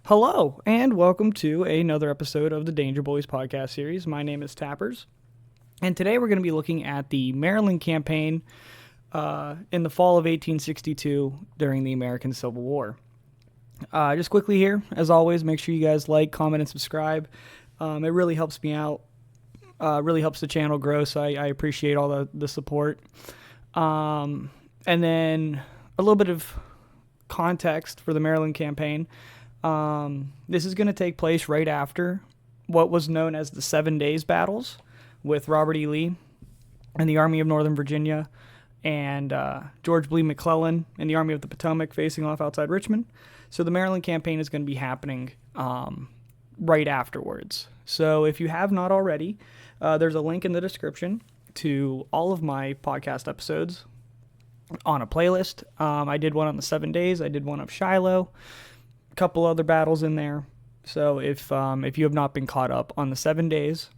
Hello, and welcome to another episode of the Danger Boys podcast series. My name is Tappers, and today we're going to be looking at the Maryland campaign in the fall of 1862 during the American Civil War. Just quickly here, as always, make sure you guys like, comment, and subscribe. It really helps me out, really helps the channel grow, so I appreciate all the support. And then a little bit of context for the Maryland campaign. This is going to take place right after what was known as the 7 Days Battles with Robert E. Lee and the Army of Northern Virginia and George B. McClellan and the Army of the Potomac facing off outside Richmond. So the Maryland campaign is going to be happening right afterwards. So if you have not already, there's a link in the description to all of my podcast episodes on a playlist. I did one on the 7 days. I did one of Shiloh. Couple other battles in there. So if you have not been caught up on the 7 days,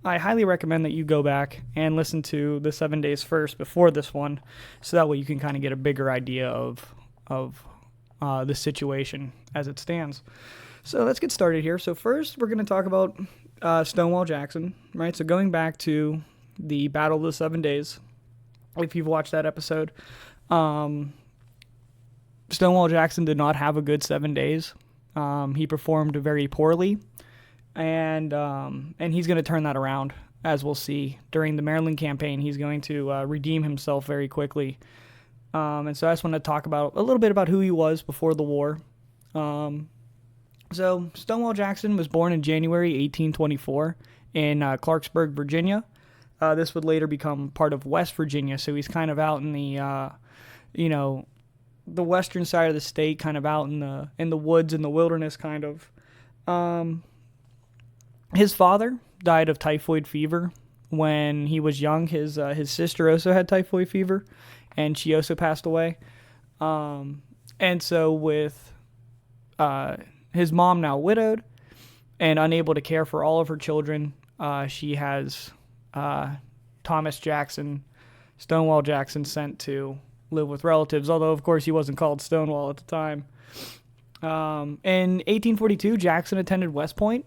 I highly recommend that you go back and listen to the 7 days first before this one, so that way you can kind of get a bigger idea of the situation as it stands. So let's get started here. So first we're going to talk about Stonewall Jackson, right? So going back to the Battle of the 7 Days, if you've watched that episode, Stonewall Jackson did not have a good 7 days. He performed very poorly, and he's going to turn that around, as we'll see during the Maryland campaign. He's going to redeem himself very quickly. And so I just want to talk about a little bit about who he was before the war. So Stonewall Jackson was born in January 1824 in Clarksburg, Virginia. This would later become part of West Virginia, so he's kind of out in the, the western side of the state, kind of out in the woods, in the wilderness, kind of. His father died of typhoid fever when he was young. His sister also had typhoid fever, and she also passed away. And so with his mom now widowed and unable to care for all of her children, she has Thomas Jackson, Stonewall Jackson, sent to live with relatives, although of course he wasn't called Stonewall at the time. In 1842, Jackson attended West Point,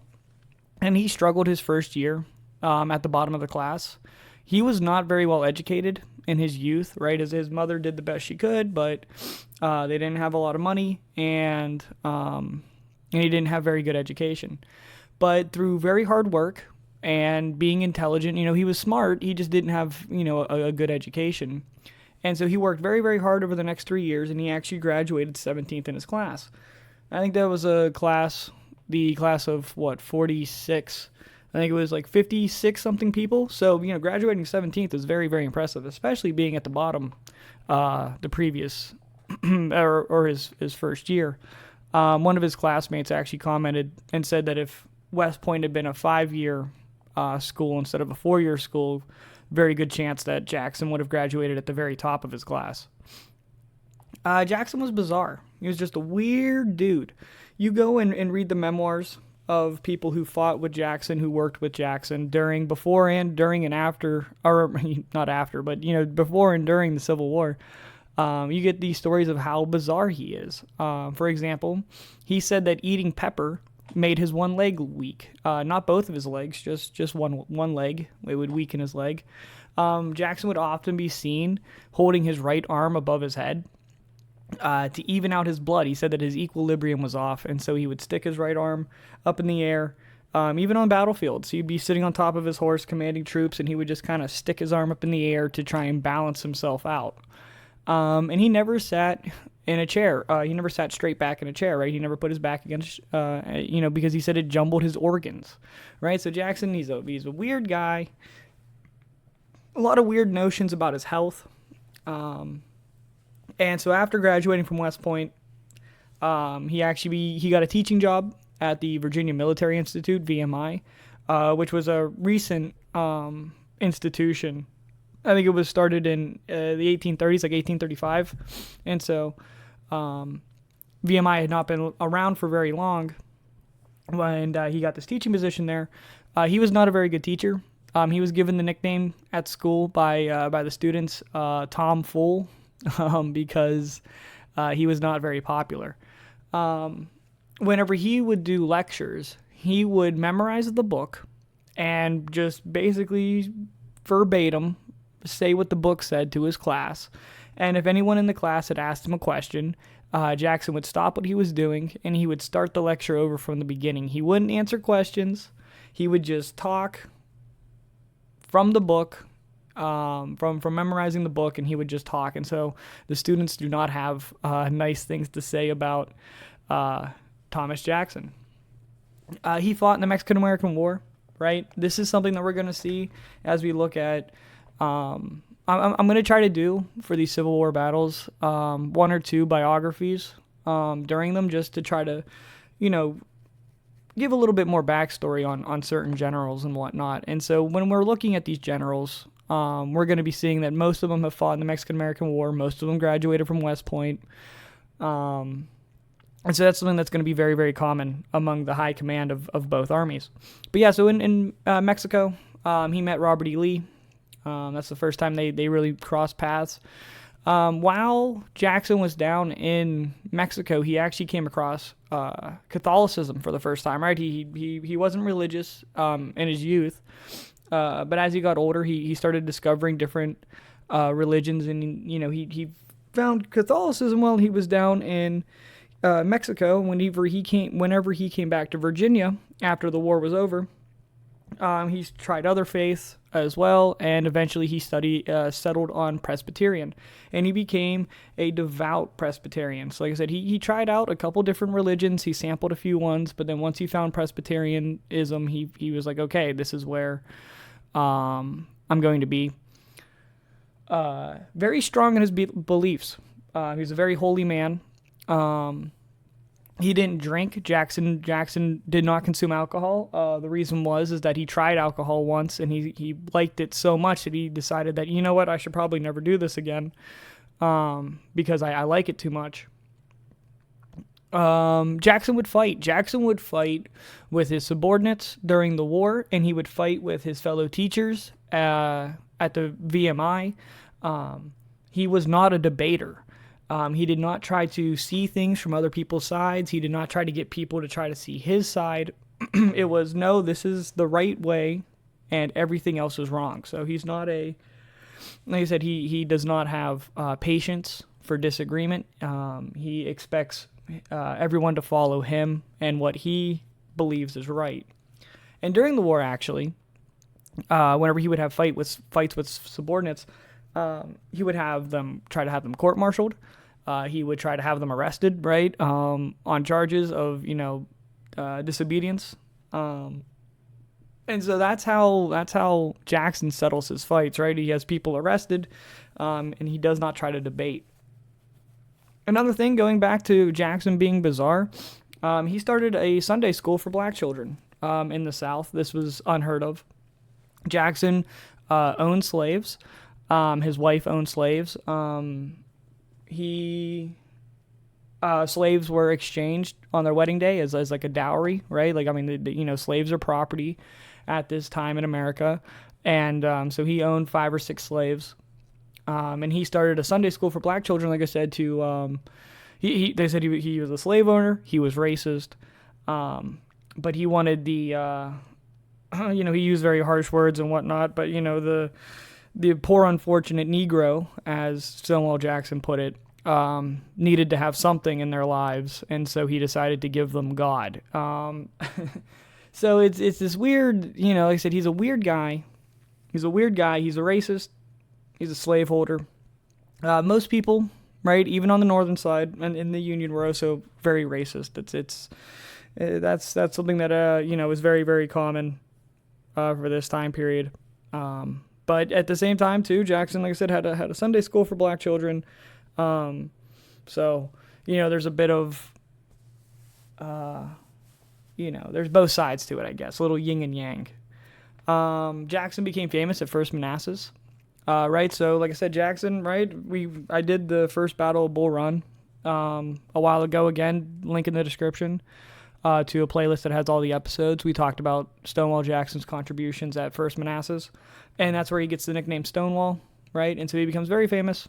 and he struggled his first year at the bottom of the class. He was not very well educated in his youth, right? As his mother did the best she could, but they didn't have a lot of money, and he didn't have very good education. But through very hard work and being intelligent, he was smart. He just didn't have, a good education. And so he worked very, very hard over the next 3 years, and he actually graduated 17th in his class. I think that was the class of, 46? I think it was like 56-something people. So, graduating 17th is very, very impressive, especially being at the bottom the previous, or his first year. One of his classmates actually commented and said that if West Point had been a 5-year school instead of a 4-year school, very good chance that Jackson would have graduated at the very top of his class. Jackson was bizarre. He was just a weird dude. You go and read the memoirs of people who fought with Jackson, who worked with Jackson before and during and after, or not after, but, before and during the Civil War. You get these stories of how bizarre he is. For example, he said that eating pepper made his one leg weak. Not both of his legs, just one leg. It would weaken his leg. Jackson would often be seen holding his right arm above his head to even out his blood. He said that his equilibrium was off, and so he would stick his right arm up in the air, even on battlefields. He'd be sitting on top of his horse commanding troops, and he would just kind of stick his arm up in the air to try and balance himself out. And he never sat in a chair. He never sat straight back in a chair, right? He never put his back against, because he said it jumbled his organs, right? So Jackson, he's a weird guy. A lot of weird notions about his health. And so after graduating from West Point, he got a teaching job at the Virginia Military Institute, VMI, which was a recent institution. I think it was started in the 1830s, like 1835. And so VMI had not been around for very long, and he got this teaching position there. He was not a very good teacher. He was given the nickname at school by the students, Tom Fool, because he was not very popular. whenever he would do lectures, he would memorize the book and just basically verbatim say what the book said to his class. And if anyone in the class had asked him a question, Jackson would stop what he was doing and he would start the lecture over from the beginning. He wouldn't answer questions. He would just talk from the book, from memorizing the book, and he would just talk. And so the students do not have nice things to say about Thomas Jackson. He fought in the Mexican-American War, right? This is something that we're going to see as we look at. I'm going to try to do for these Civil War battles 1 or 2 biographies during them, just to try to, give a little bit more backstory on certain generals and whatnot. And so when we're looking at these generals, we're going to be seeing that most of them have fought in the Mexican-American War. Most of them graduated from West Point. And so that's something that's going to be very, very common among the high command of both armies. But yeah, so in Mexico, he met Robert E. Lee. That's the first time they really crossed paths. While Jackson was down in Mexico, he actually came across Catholicism for the first time, right? He wasn't religious in his youth, but as he got older, he started discovering different religions, and he found Catholicism while he was down in Mexico. Whenever he came back to Virginia after the war was over, he's tried other faiths as well, and eventually he settled on Presbyterian, and he became a devout Presbyterian. So like I said, he tried out a couple different religions, he sampled a few ones, but then once he found Presbyterianism, he was like, okay, this is where I'm going to be. Very strong in his beliefs. He's a very holy man. He didn't drink. Jackson did not consume alcohol. The reason is that he tried alcohol once, and he liked it so much that he decided that, you know what, I should probably never do this again, because I like it too much. Jackson would fight. Jackson would fight with his subordinates during the war, and he would fight with his fellow teachers at the VMI. He was not a debater. He did not try to see things from other people's sides. He did not try to get people to try to see his side. It was, no, this is the right way, and everything else is wrong. So he's not like I said, he does not have patience for disagreement. He expects everyone to follow him and what he believes is right. And during the war, actually, whenever he would have fights with subordinates, he would try to have them court-martialed. He would try to have them arrested, right, on charges of, disobedience. And so that's how Jackson settles his fights, right? He has people arrested, and he does not try to debate. Another thing, going back to Jackson being bizarre, he started a Sunday school for black children in the South. This was unheard of. Jackson owned slaves. His wife owned slaves. Slaves were exchanged on their wedding day as like a dowry, right? Like, I mean, slaves are property at this time in America. And so he owned 5 or 6 slaves. And he started a Sunday school for black children, like I said, they said he was a slave owner, he was racist, but he wanted the, he used very harsh words and whatnot, but, the poor unfortunate Negro, as Stonewall Jackson put it, needed to have something in their lives, and so he decided to give them God. So it's this weird, like I said, he's a weird guy. He's a racist. He's a slaveholder. Most people, right, even on the northern side and in the Union, were also very racist. That's something that is very, very common for this time period. But at the same time, too, Jackson, like I said, had a Sunday school for black children. So there's a bit of there's both sides to it, I guess, a little yin and yang. Jackson became famous at First Manassas. Right, so like I said, Jackson, right, I did the first Battle of Bull Run a while ago. Again, link in the description to a playlist that has all the episodes. We talked about Stonewall Jackson's contributions at First Manassas, and that's where he gets the nickname Stonewall, right? And so he becomes very famous,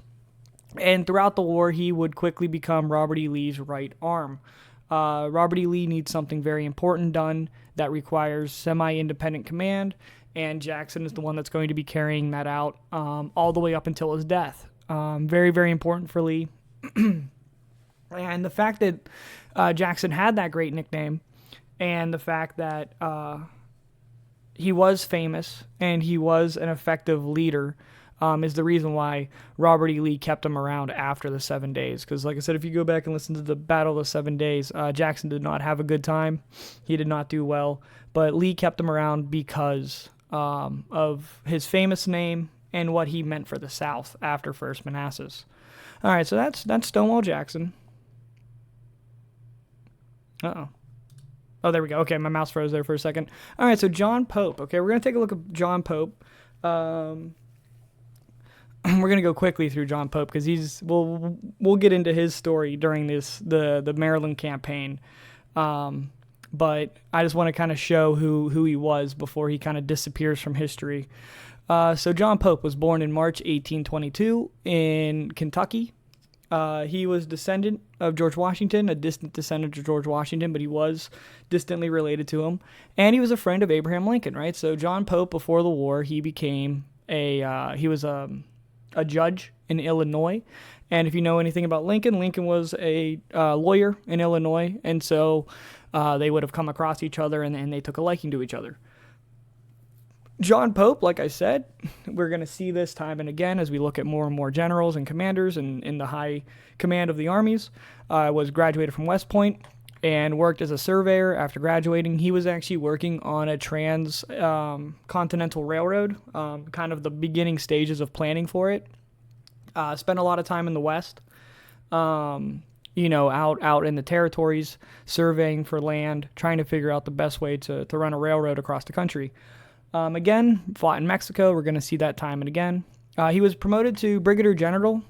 and throughout the war, he would quickly become Robert E. Lee's right arm. Robert E. Lee needs something very important done that requires semi-independent command, and Jackson is the one that's going to be carrying that out all the way up until his death. Very, very important for Lee. And the fact that Jackson had that great nickname, and the fact that he was famous and he was an effective leader, is the reason why Robert E. Lee kept him around after the 7 days. Because, like I said, if you go back and listen to the Battle of the 7 Days, Jackson did not have a good time. He did not do well. But Lee kept him around because of his famous name and what he meant for the South after First Manassas. All right, so that's Stonewall Jackson. Uh-oh. Oh, there we go. Okay, my mouse froze there for a second. All right, so John Pope. Okay, we're going to take a look at John Pope. We're going to go quickly through John Pope because we'll get into his story during the Maryland campaign. But I just want to kind of show who he was before he kind of disappears from history. So John Pope was born in March 1822 in Kentucky. He was descendant of George Washington, a distant descendant of George Washington, but he was distantly related to him. And he was a friend of Abraham Lincoln, right? So John Pope, before the war, he became he was a judge in Illinois. And if you know anything about Lincoln, Lincoln was a lawyer in Illinois. And so they would have come across each other, and they took a liking to each other. John Pope, like I said, we're going to see this time and again as we look at more and more generals and commanders in the high command of the armies. Was graduated from West Point and worked as a surveyor after graduating. He was actually working on a trans-continental railroad, kind of the beginning stages of planning for it. Spent a lot of time in the West, out in the territories, surveying for land, trying to figure out the best way to run a railroad across the country. Again, fought in Mexico. We're going to see that time and again. He was promoted to brigadier general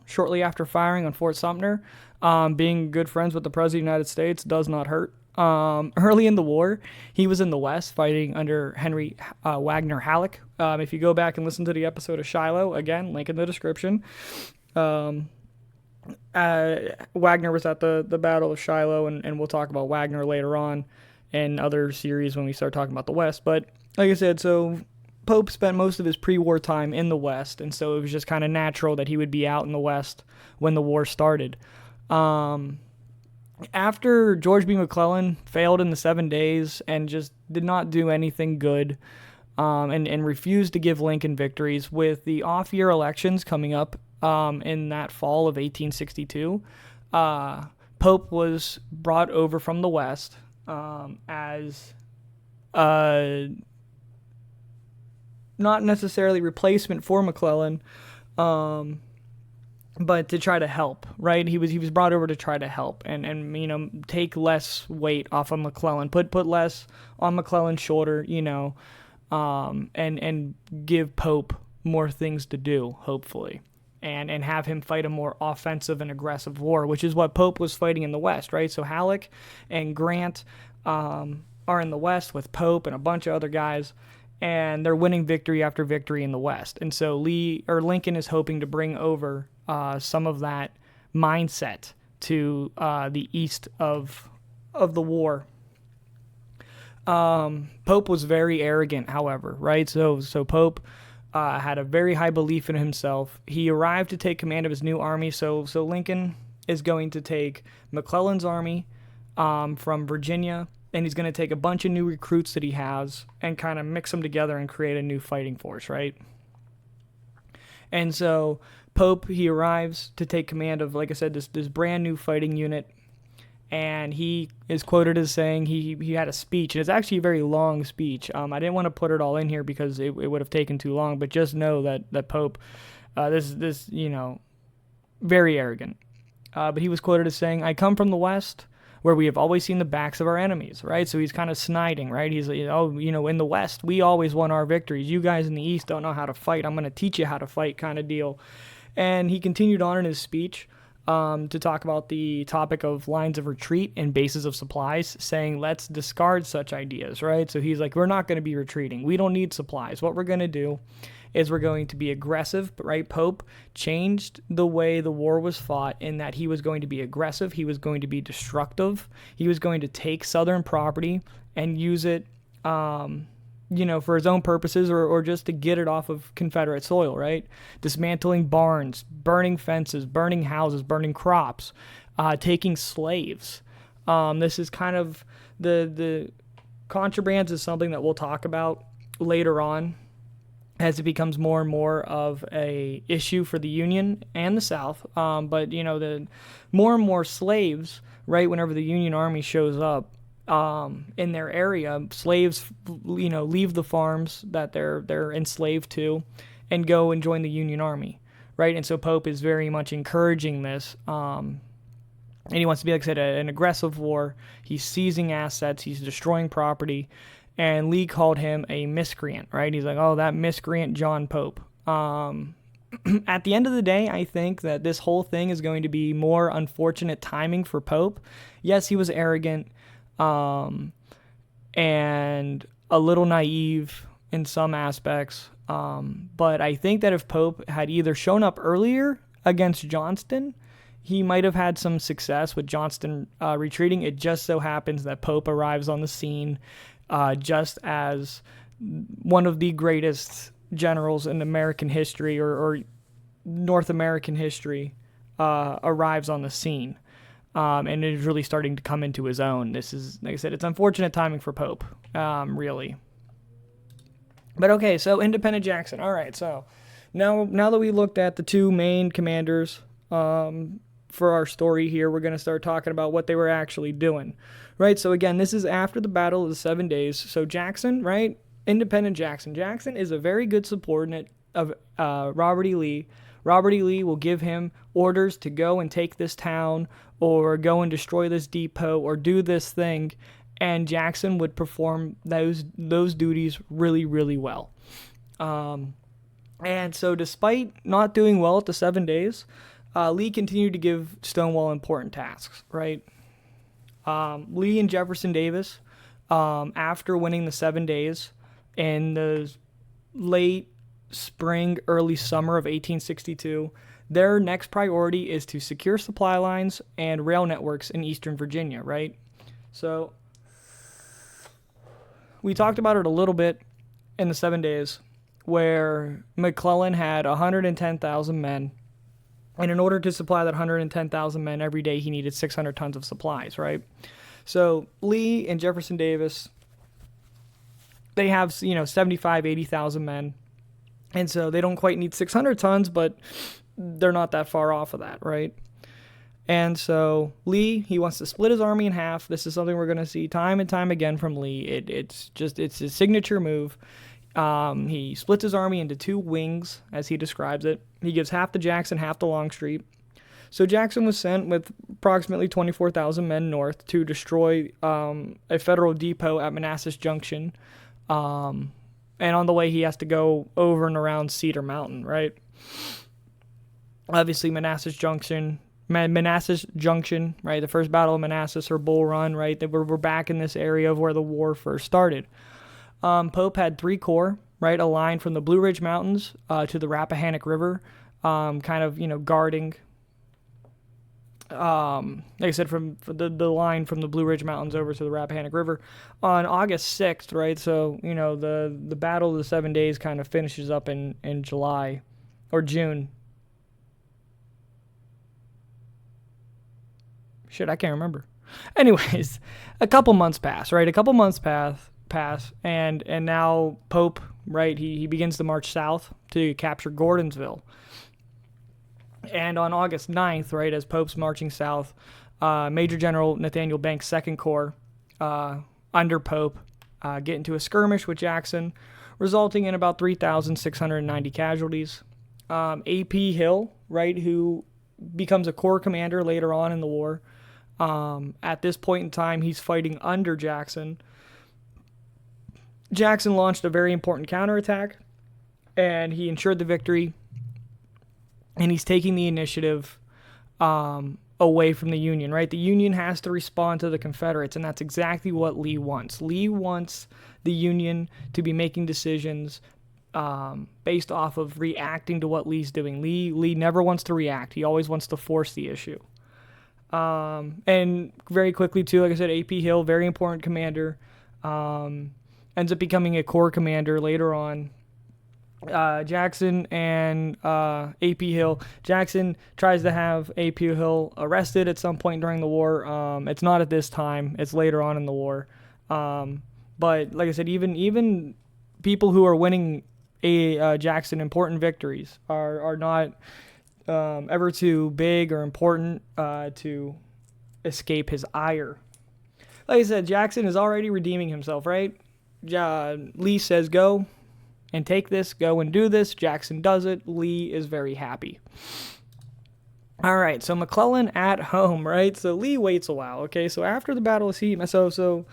shortly after firing on Fort Sumter. Being good friends with the President of the United States does not hurt. Early in the war, he was in the West fighting under Henry Wagner Halleck. If you go back and listen to the episode of Shiloh, again, link in the description. Wagner was at the Battle of Shiloh, and we'll talk about Wagner later on in other series when we start talking about the West. But like I said, so Pope spent most of his pre-war time in the West, and so it was just kind of natural that he would be out in the West when the war started. After George B. McClellan failed in the 7 days and just did not do anything good, and refused to give Lincoln victories, with the off-year elections coming up in that fall of 1862, Pope was brought over from the West as not necessarily replacement for McClellan, but to try to help, right? He was brought over to try to help and take less weight off of McClellan, put less on McClellan's shoulder, and give Pope more things to do, hopefully, and have him fight a more offensive and aggressive war, which is what Pope was fighting in the West, right? So Halleck and Grant are in the West with Pope and a bunch of other guys, and they're winning victory after victory in the West. And so Lincoln is hoping to bring over some of that mindset to the east of the war. Pope was very arrogant, however, right? So Pope had a very high belief in himself. He arrived to take command of his new army. So Lincoln is going to take McClellan's army from Virginia, and he's going to take a bunch of new recruits that he has and kind of mix them together and create a new fighting force, right? And so Pope, he arrives to take command of, like I said, this brand new fighting unit, and he is quoted as saying he had a speech, and it's actually a very long speech. I didn't want to put it all in here because it would have taken too long, but just know that Pope, this very arrogant. But he was quoted as saying, "I come from the West, where we have always seen the backs of our enemies," right? So he's kind of sniding, right? He's like, in the West, we always won our victories. You guys in the East don't know how to fight. I'm going to teach you how to fight, kind of deal. And he continued on in his speech. to talk about the topic of lines of retreat and bases of supplies, saying let's discard such ideas, right? So he's like, we're not going to be retreating. We don't need supplies. What we're going to do is we're going to be aggressive, right? Pope changed the way the war was fought in that he was going to be aggressive. He was going to be destructive. He was going to take Southern property and use it, for his own purposes or just to get it off of Confederate soil, right? Dismantling barns, burning fences, burning houses, burning crops, taking slaves. This is kind of the contrabands is something that we'll talk about later on as it becomes more and more of a issue for the Union and the South. But the more and more slaves, right, whenever the Union Army shows up in their area, slaves, leave the farms that they're enslaved to and go and join the Union Army, right? And so Pope is very much encouraging this. And he wants to be, like I said, an aggressive war. He's seizing assets. He's destroying property. And Lee called him a miscreant, right? He's like, oh, that miscreant John Pope. At the end of the day, I think that this whole thing is going to be more unfortunate timing for Pope. Yes, he was arrogant and a little naive in some aspects. But I think that if Pope had either shown up earlier against Johnston, he might have had some success with Johnston retreating. It just so happens that Pope arrives on the scene just as one of the greatest generals in American history or North American history arrives on the scene. And is really starting to come into his own. This is, like I said, it's unfortunate timing for Pope, really. But okay, so independent Jackson. All right, so now that we looked at the two main commanders for our story here, we're going to start talking about what they were actually doing, right? So again, this is after the Battle of the 7 Days. So Jackson, right? Independent Jackson. Jackson is a very good subordinate of Robert E. Lee. Robert E. Lee will give him orders to go and take this town or go and destroy this depot or do this thing, and Jackson would perform those duties really, really well. And so despite not doing well at the 7 days, Lee continued to give Stonewall important tasks, right? Lee and Jefferson Davis, after winning the 7 days in the late spring, early summer of 1862, their next priority is to secure supply lines and rail networks in eastern Virginia, right? So we talked about it a little bit in the 7 days where McClellan had 110,000 men, and in order to supply that 110,000 men every day, he needed 600 tons of supplies, right? So Lee and Jefferson Davis, they have, 75, 80,000 men, and so they don't quite need 600 tons, but they're not that far off of that, right? And so Lee, he wants to split his army in half. This is something we're going to see time and time again from Lee. It's his signature move. He splits his army into two wings, as he describes it. He gives half to Jackson, half to Longstreet. So Jackson was sent with approximately 24,000 men north to destroy a federal depot at Manassas Junction. And on the way, he has to go over and around Cedar Mountain, right? Obviously, Manassas Junction, right? The first Battle of Manassas or Bull Run, right? We're back in this area of where the war first started. Pope had 3 corps, right? A line from the Blue Ridge Mountains to the Rappahannock River, guarding. Like I said, from the line from the Blue Ridge Mountains over to the Rappahannock River on August 6th, right? So, the Battle of the 7 Days kind of finishes up in July or June. Shit, I can't remember. Anyways, a couple months pass, right? Pass, and now Pope, right? He begins to march south to capture Gordonsville. And on August 9th, right, as Pope's marching south, Major General Nathaniel Banks' Second Corps, under Pope, get into a skirmish with Jackson, resulting in about 3,690 casualties. A.P. Hill, right, who becomes a corps commander later on in the war. At this point in time, he's fighting under Jackson. Jackson launched a very important counterattack, and he ensured the victory. And he's taking the initiative away from the Union, right? The Union has to respond to the Confederates, and that's exactly what Lee wants. Lee wants the Union to be making decisions based off of reacting to what Lee's doing. Lee never wants to react. He always wants to force the issue. And very quickly, too, like I said, A.P. Hill, very important commander, ends up becoming a corps commander later on. Jackson and A.P. Hill. Jackson tries to have A.P. Hill arrested at some point during the war. It's not at this time. It's later on in the war. But like I said, even people who are winning Jackson important victories are not ever too big or important to escape his ire. Like I said, Jackson is already redeeming himself, right? Lee says go and take this, go and do this. Jackson does it. Lee is very happy. All right, so McClellan at home, right? So Lee waits a while, okay? So after the Battle of Antietam, so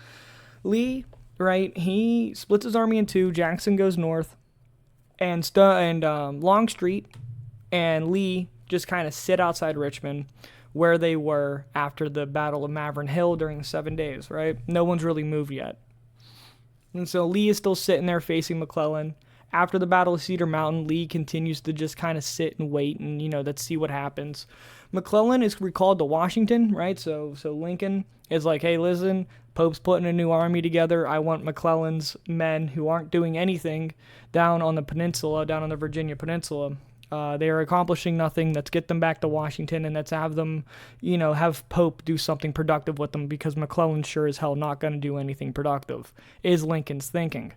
Lee, right, he splits his army in two. Jackson goes north, and Longstreet and Lee just kind of sit outside Richmond where they were after the Battle of Malvern Hill during the 7 days, right? No one's really moved yet. And so Lee is still sitting there facing McClellan. After the Battle of Cedar Mountain, Lee continues to just kind of sit and wait and, let's see what happens. McClellan is recalled to Washington, right? So Lincoln is like, hey, listen, Pope's putting a new army together. I want McClellan's men who aren't doing anything down on the peninsula, down on the Virginia Peninsula. They are accomplishing nothing. Let's get them back to Washington and let's have them, have Pope do something productive with them because McClellan's sure as hell not going to do anything productive, is Lincoln's thinking.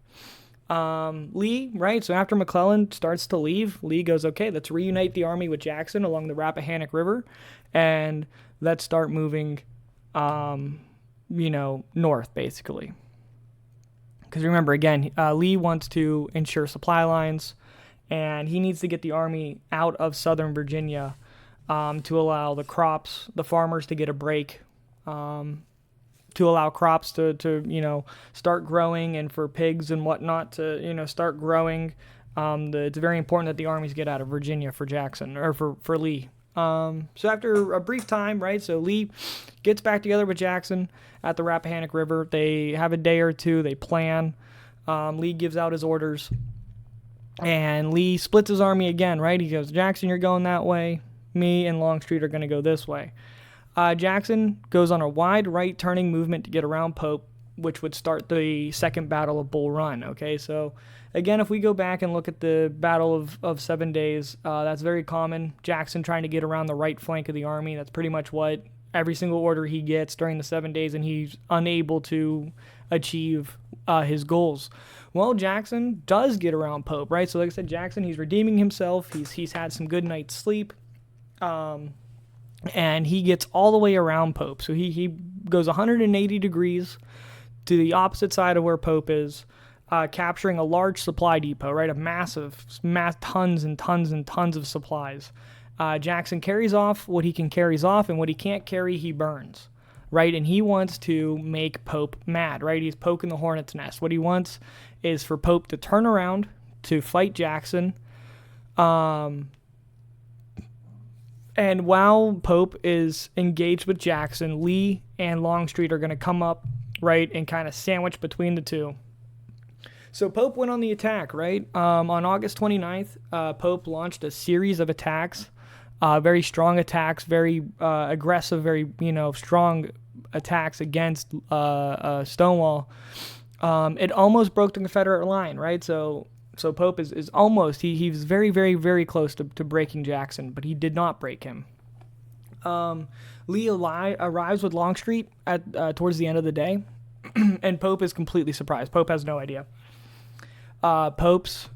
Lee, right? So after McClellan starts to leave, Lee goes, okay, let's reunite the army with Jackson along the Rappahannock River and let's start moving, north, basically. Because remember, again, Lee wants to ensure supply lines, and he needs to get the army out of southern Virginia to allow the farmers to get a break, to allow crops to start growing, and for pigs and whatnot to, start growing. It's very important that the armies get out of Virginia for Jackson, or for Lee. So after a brief time, right, so Lee gets back together with Jackson at the Rappahannock River. They have a day or two. They plan. Lee gives out his orders. And Lee splits his army again, right? He goes, Jackson, you're going that way. Me and Longstreet are going to go this way. Jackson goes on a wide right turning movement to get around Pope, which would start the Second Battle of Bull Run, okay? So, again, if we go back and look at the Battle of 7 Days, that's very common. Jackson trying to get around the right flank of the army. That's pretty much what every single order he gets during the 7 days, and he's unable to achieve his goals. Well, Jackson does get around Pope, right? So like I said, Jackson, he's redeeming himself. He's had some good night's sleep. And he gets all the way around Pope. So he goes 180 degrees to the opposite side of where Pope is, capturing a large supply depot, right? Tons and tons and tons of supplies. Jackson carries off what he can carry off, and what he can't carry, he burns, right? And he wants to make Pope mad, right? He's poking the hornet's nest. What he wants is for Pope to turn around to fight Jackson. And while Pope is engaged with Jackson, Lee and Longstreet are going to come up, right, and kind of sandwich between the two. So Pope went on the attack, right? On August 29th, Pope launched a series of attacks, very strong attacks, very aggressive, very, strong attacks against Stonewall. It almost broke the Confederate line, right? So Pope is almost, he's very, very, very close to breaking Jackson, but he did not break him. Lee arrives with Longstreet towards the end of the day, and Pope is completely surprised. Pope has no idea. Pope's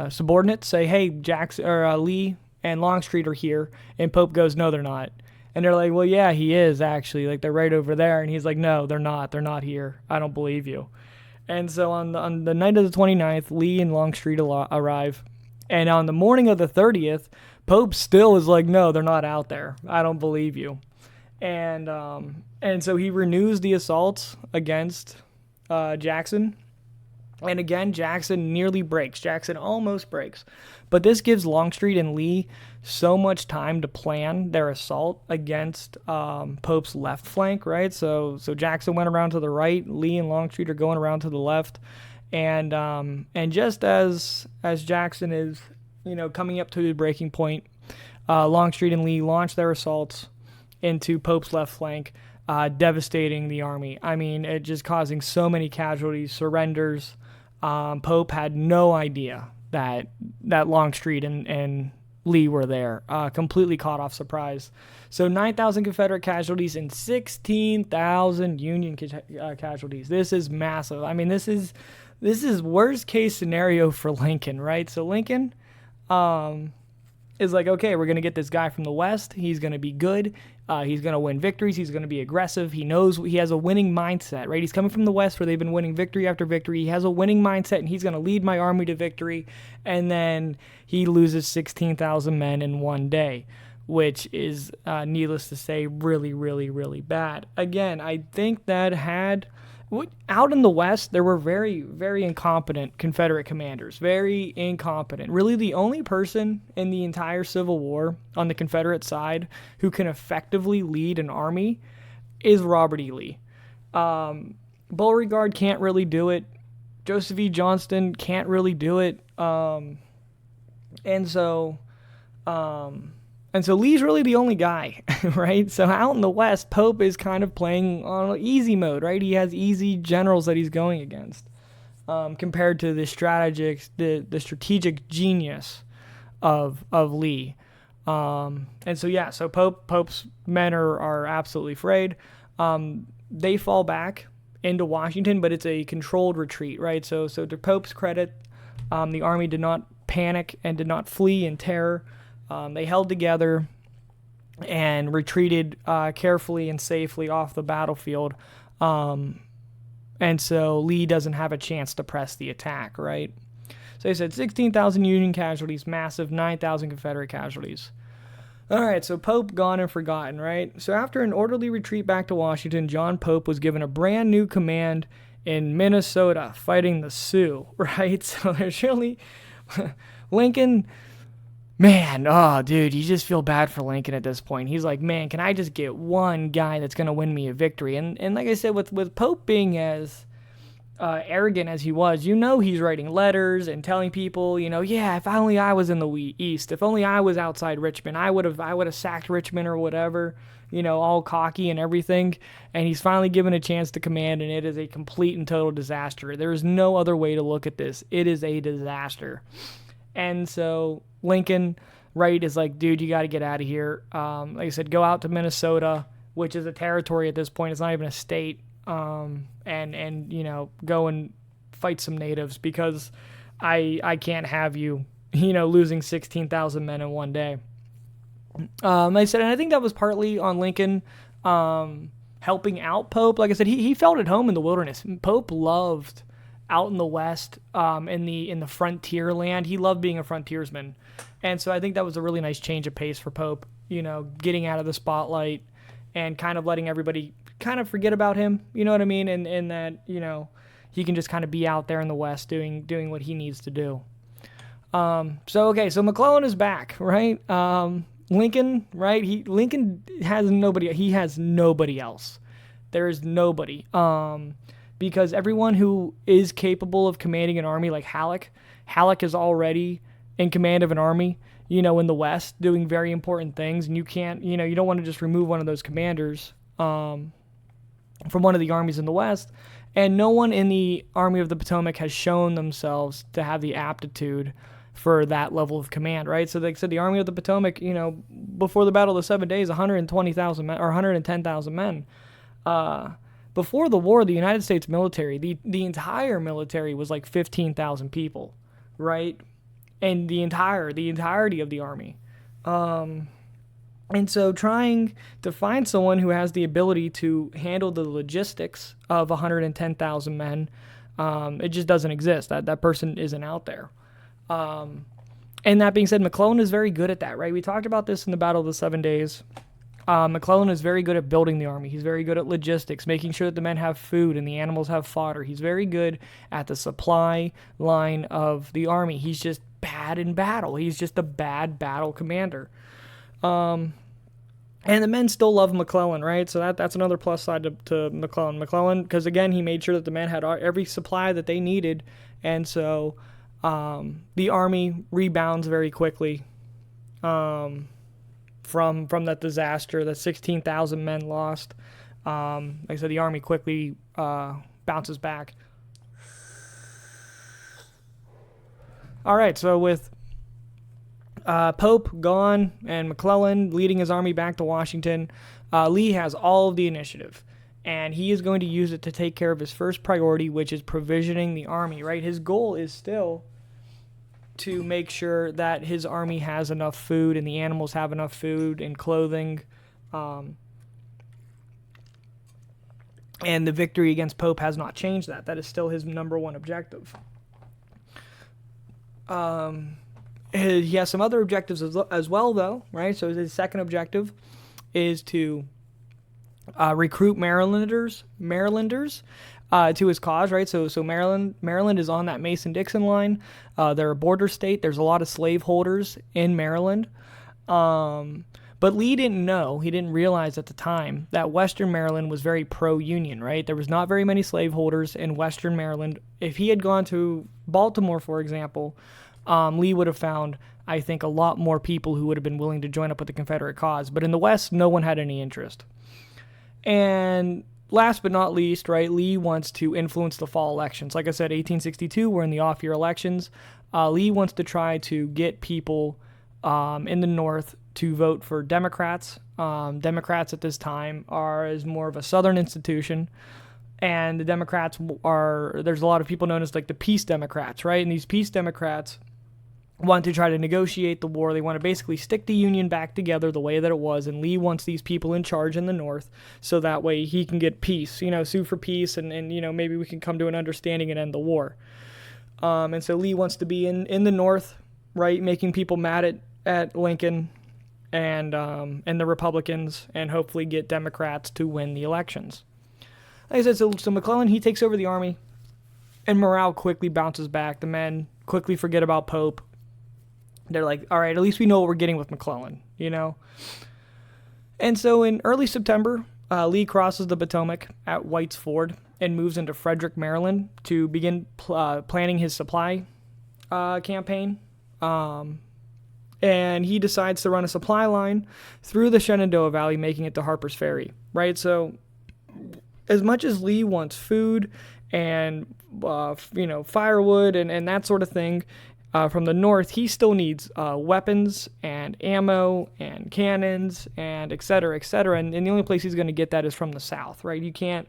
subordinates say, hey, Lee and Longstreet are here, and Pope goes, no, they're not. And they're like, well, yeah, he is, actually. Like, they're right over there. And he's like, no, they're not. They're not here. I don't believe you. And so on the night of the 29th, Lee and Longstreet arrive. And on the morning of the 30th, Pope still is like, no, they're not out there. I don't believe you. And so he renews the assaults against Jackson. And again, Jackson nearly breaks. Jackson almost breaks. But this gives Longstreet and Lee so much time to plan their assault against Pope's left flank, right? So Jackson went around to the right. Lee and Longstreet are going around to the left. And just as Jackson is, coming up to the breaking point, Longstreet and Lee launch their assaults into Pope's left flank, devastating the army. I mean, it just causing so many casualties, surrenders. Pope had no idea that Longstreet and Lee were there, completely caught off surprise. So 9,000 Confederate casualties and 16,000 Union casualties. This is massive. I mean, this is worst case scenario for Lincoln, right? So Lincoln is like, okay, we're going to get this guy from the West. He's going to be good. He's going to win victories. He's going to be aggressive. He knows he has a winning mindset, right? He's coming from the West where they've been winning victory after victory. He has a winning mindset, and he's going to lead my army to victory. And then he loses 16,000 men in one day, which is, needless to say, really, really, really bad. Again, I think that out in the West, there were very, very incompetent Confederate commanders. Very incompetent. Really, the only person in the entire Civil War on the Confederate side who can effectively lead an army is Robert E. Lee. Beauregard can't really do it. Joseph E. Johnston can't really do it. And so Lee's really the only guy, right? So out in the West, Pope is kind of playing on easy mode, right? He has easy generals that he's going against, compared to the strategic genius of Lee. So Pope's men are absolutely afraid. They fall back into Washington, but it's a controlled retreat, right? So to Pope's credit, the army did not panic and did not flee in terror. They held together and retreated carefully and safely off the battlefield. And so Lee doesn't have a chance to press the attack, right? So he said 16,000 Union casualties, massive 9,000 Confederate casualties. All right, so Pope gone and forgotten, right? So after an orderly retreat back to Washington, John Pope was given a brand new command in Minnesota fighting the Sioux, right? So there's really Lincoln... Man, oh, dude, you just feel bad for Lincoln at this point. He's like, man, can I just get one guy that's going to win me a victory? And like I said, with Pope being as arrogant as he was, he's writing letters and telling people, yeah, if only I was in the East, if only I was outside Richmond, I would have sacked Richmond or whatever, all cocky and everything. And he's finally given a chance to command, and it is a complete and total disaster. There is no other way to look at this. It is a disaster. And so Lincoln, right, is like, dude, you got to get out of here. Like I said, go out to Minnesota, which is a territory at this point. It's not even a state. And go and fight some natives because I can't have you, losing 16,000 men in one day. Like I said, and I think that was partly on Lincoln helping out Pope. Like I said, he felt at home in the wilderness. Pope loved out in the West, in the frontier land. He loved being a frontiersman. And so I think that was a really nice change of pace for Pope, getting out of the spotlight and kind of letting everybody kind of forget about him, you know what I mean? And that, he can just kind of be out there in the West doing what he needs to do. So McClellan is back, right? Lincoln, right? Lincoln has nobody. He has nobody else. There is nobody. Because everyone who is capable of commanding an army, like Halleck is already in command of an army, in the West, doing very important things, and you can't, you don't want to just remove one of those commanders from one of the armies in the West, and no one in the Army of the Potomac has shown themselves to have the aptitude for that level of command, right? So like I said, the Army of the Potomac, before the Battle of the 7 Days, 120,000 men, or 110,000 men. Before the war, the United States military, the entire military was like 15,000 people, right? And the entirety of the army. And so trying to find someone who has the ability to handle the logistics of 110,000 men, it just doesn't exist. That person isn't out there. And that being said, McClellan is very good at that, right? We talked about this in the Battle of the 7 Days. McClellan is very good at building the army. He's very good at logistics, making sure that the men have food and the animals have fodder. He's very good at the supply line of the army. He's just bad in battle. He's just a bad battle commander. And the men still love McClellan, right? So that's another plus side to McClellan. McClellan, because again, he made sure that the men had every supply that they needed. And so the army rebounds very quickly from that disaster, that 16,000 men lost. Like I said, the army quickly bounces back. All right, so with Pope gone and McClellan leading his army back to Washington, Lee has all of the initiative, and he is going to use it to take care of his first priority, which is provisioning the army, right? His goal is still to make sure that his army has enough food and the animals have enough food and clothing. And the victory against Pope has not changed that. That is still his number one objective. He has some other objectives as well, though, right? So his second objective is to recruit Marylanders to his cause, right? So Maryland is on that Mason-Dixon line. They're a border state. There's a lot of slaveholders in Maryland. But Lee didn't know, he didn't realize at the time that Western Maryland was very pro-Union, right? There was not very many slaveholders in Western Maryland. If he had gone to Baltimore, for example, Lee would have found, I think, a lot more people who would have been willing to join up with the Confederate cause. But in the West, no one had any interest. And last but not least, right, Lee wants to influence the fall elections. Like I said, 1862, we're in the off-year elections. Lee wants to try to get people in the North to vote for Democrats. Democrats at this time is more of a Southern institution. And the Democrats there's a lot of people known as like the Peace Democrats, right? And these Peace Democrats want to try to negotiate the war. They want to basically stick the Union back together the way that it was, and Lee wants these people in charge in the North so that way he can get peace, sue for peace, and maybe we can come to an understanding and end the war. And so Lee wants to be in the North, right, making people mad at Lincoln and the Republicans, and hopefully get Democrats to win the elections. Like I said, so McClellan, he takes over the army, and morale quickly bounces back. The men quickly forget about Pope. They're like, all right, at least we know what we're getting with McClellan, And so in early September, Lee crosses the Potomac at White's Ford and moves into Frederick, Maryland to begin planning his supply campaign. And he decides to run a supply line through the Shenandoah Valley, making it to Harper's Ferry, right? So as much as Lee wants food and, firewood and that sort of thing from the North, he still needs weapons and ammo and cannons and et cetera, et cetera. And the only place he's going to get that is from the South, right? You can't,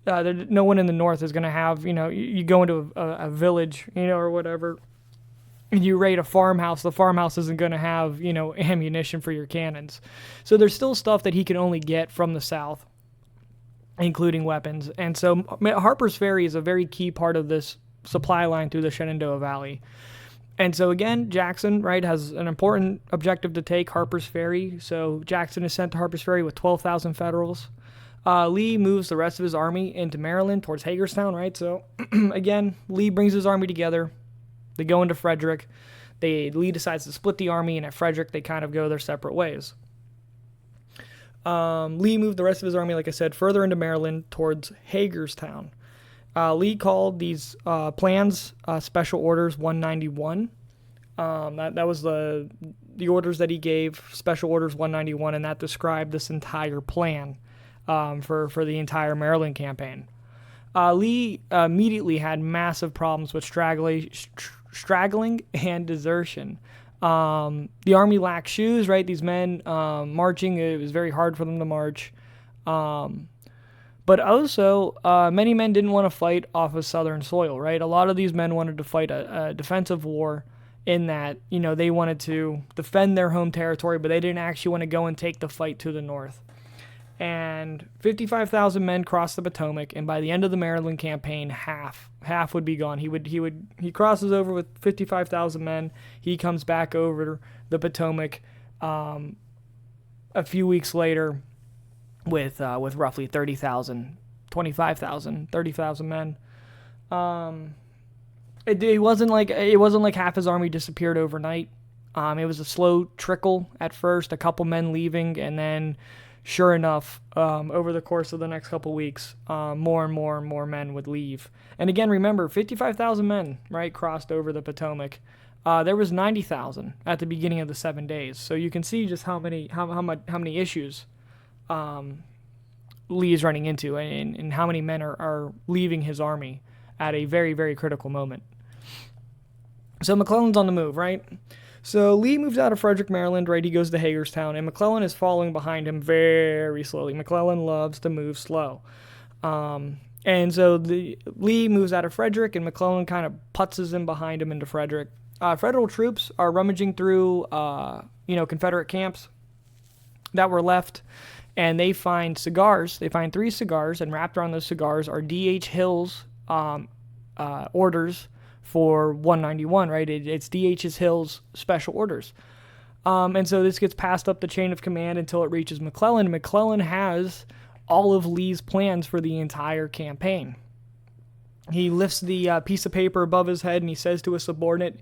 no one in the North is going to have, you go into a village, or whatever, and you raid a farmhouse, the farmhouse isn't going to have, ammunition for your cannons. So there's still stuff that he can only get from the South, including weapons. And so Harper's Ferry is a very key part of this supply line through the Shenandoah Valley. And so again, Jackson, right, has an important objective to take, Harper's Ferry. So Jackson is sent to Harper's Ferry with 12,000 Federals. Lee moves the rest of his army into Maryland towards Hagerstown, right? So again, Lee brings his army together. They go into Frederick. Lee decides to split the army, and at Frederick, they kind of go their separate ways. Lee moved the rest of his army, like I said, further into Maryland towards Hagerstown. Lee called these plans Special Orders 191. That was the orders that he gave, Special Orders 191, and that described this entire plan for the entire Maryland campaign. Lee immediately had massive problems with straggling and desertion. The army lacked shoes, right? These men marching, it was very hard for them to march. But also, many men didn't want to fight off of Southern soil, right? A lot of these men wanted to fight a defensive war in that, they wanted to defend their home territory, but they didn't actually want to go and take the fight to the North. And 55,000 men crossed the Potomac, and by the end of the Maryland campaign, half would be gone. He crosses over with 55,000 men. He comes back over the Potomac, a few weeks later with roughly 30,000, 25,000, 30,000 men. It wasn't like half his army disappeared overnight. It was a slow trickle at first, a couple men leaving, and then, sure enough, over the course of the next couple weeks, more and more and more men would leave. And again, remember, 55,000 men, right, crossed over the Potomac. There was 90,000 at the beginning of the 7 days. So you can see just how many issues Lee is running into, and how many men are leaving his army at a very, very critical moment. So McClellan's on the move, right? So Lee moves out of Frederick, Maryland, right? He goes to Hagerstown, and McClellan is following behind him very slowly. McClellan loves to move slow. And so Lee moves out of Frederick, and McClellan kind of putzes in behind him into Frederick. Federal troops are rummaging through, Confederate camps that were left, and they find cigars. They find 3 cigars, and wrapped around those cigars are D.H. Hill's orders for 191, right? It's D.H. Hill's special orders. And so this gets passed up the chain of command until it reaches McClellan. McClellan has all of Lee's plans for the entire campaign. He lifts the piece of paper above his head and he says to a subordinate,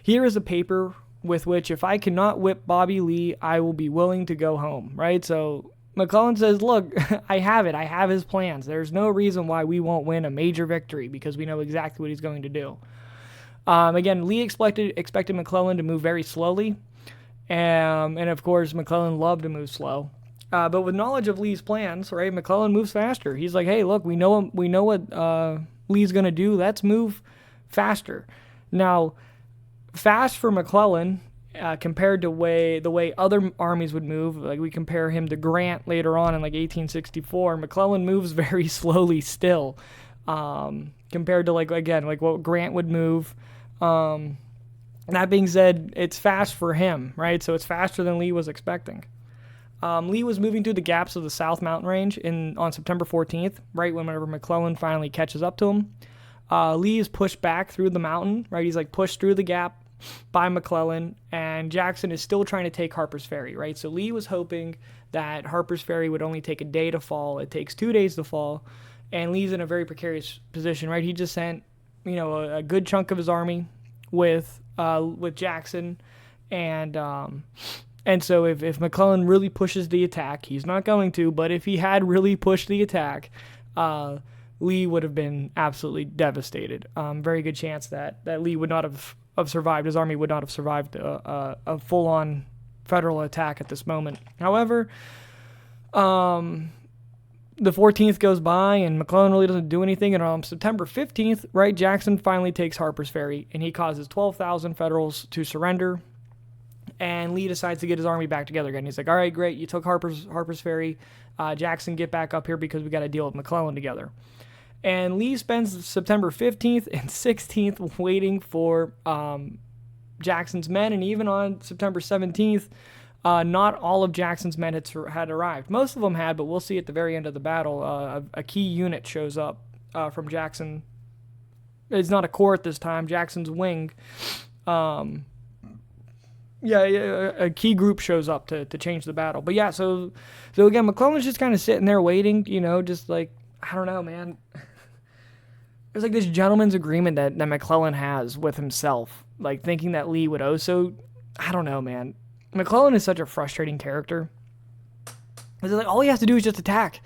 "Here is a paper with which if I cannot whip Bobby Lee, I will be willing to go home," right? So McClellan says, look, I have it. I have his plans. There's no reason why we won't win a major victory because we know exactly what he's going to do. Again, Lee expected McClellan to move very slowly, and of course, McClellan loved to move slow. But with knowledge of Lee's plans, right, McClellan moves faster. He's like, hey, look, we know what Lee's going to do. Let's move faster. Now, fast for McClellan, compared to the way other armies would move, like we compare him to Grant later on in like 1864, McClellan moves very slowly still, compared to like what Grant would move. That being said, it's fast for him, right? So it's faster than Lee was expecting. Lee was moving through the gaps of the South Mountain Range on September 14th, right whenever McClellan finally catches up to him. Lee is pushed back through the mountain, right? He's like pushed through the gap by McClellan, and Jackson is still trying to take Harper's Ferry, right? So Lee was hoping that Harper's Ferry would only take a day to fall. It takes 2 days to fall, and Lee's in a very precarious position, right? He just sent, a good chunk of his army with Jackson, and so if McClellan really pushes the attack, he's not going to, but if he had really pushed the attack, Lee would have been absolutely devastated. Very good chance that Lee would not have survived. His army would not have survived a full-on Federal attack at this moment. However, the 14th goes by, and McClellan really doesn't do anything, and on September 15th, right, Jackson finally takes Harper's Ferry, and he causes 12,000 Federals to surrender, and Lee decides to get his army back together again. He's like, all right, great, you took Harper's Ferry, Jackson, get back up here because we got to deal with McClellan together. And Lee spends September 15th and 16th waiting for Jackson's men, and even on September 17th, not all of Jackson's men had arrived. Most of them had, but we'll see at the very end of the battle, a key unit shows up from Jackson. It's not a corps at this time, Jackson's wing. A key group shows up to change the battle. But yeah, so again, McClellan's just kind of sitting there waiting, just like, I don't know, man. There's like this gentleman's agreement that McClellan has with himself, like thinking that Lee would also, I don't know, man. McClellan is such a frustrating character. It's like all he has to do is just attack.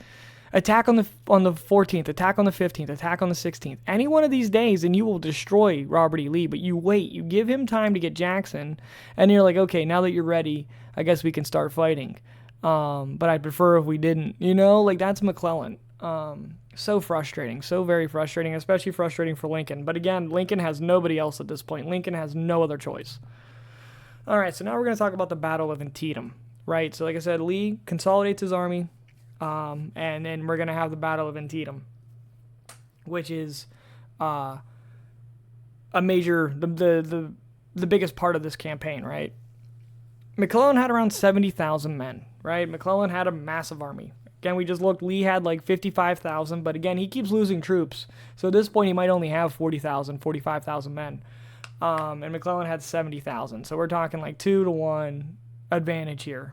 Attack on the 14th, attack on the 15th, attack on the 16th. Any one of these days, and you will destroy Robert E. Lee. But you wait, you give him time to get Jackson, and you're like, okay, now that you're ready, I guess we can start fighting. But I'd prefer if we didn't. Like that's McClellan. So frustrating, so very frustrating, especially frustrating for Lincoln. But again, Lincoln has nobody else at this point. Lincoln has no other choice. All right, so now we're going to talk about the Battle of Antietam, right? So like I said, Lee consolidates his army, and then we're going to have the Battle of Antietam, which is a major, the biggest part of this campaign, right? McClellan had around 70,000 men, right? McClellan had a massive army. Again, we just looked, Lee had like 55,000, but again, he keeps losing troops. So at this point, he might only have 40,000, 45,000 men. And McClellan had 70,000. So we're talking like 2-to-1 advantage here.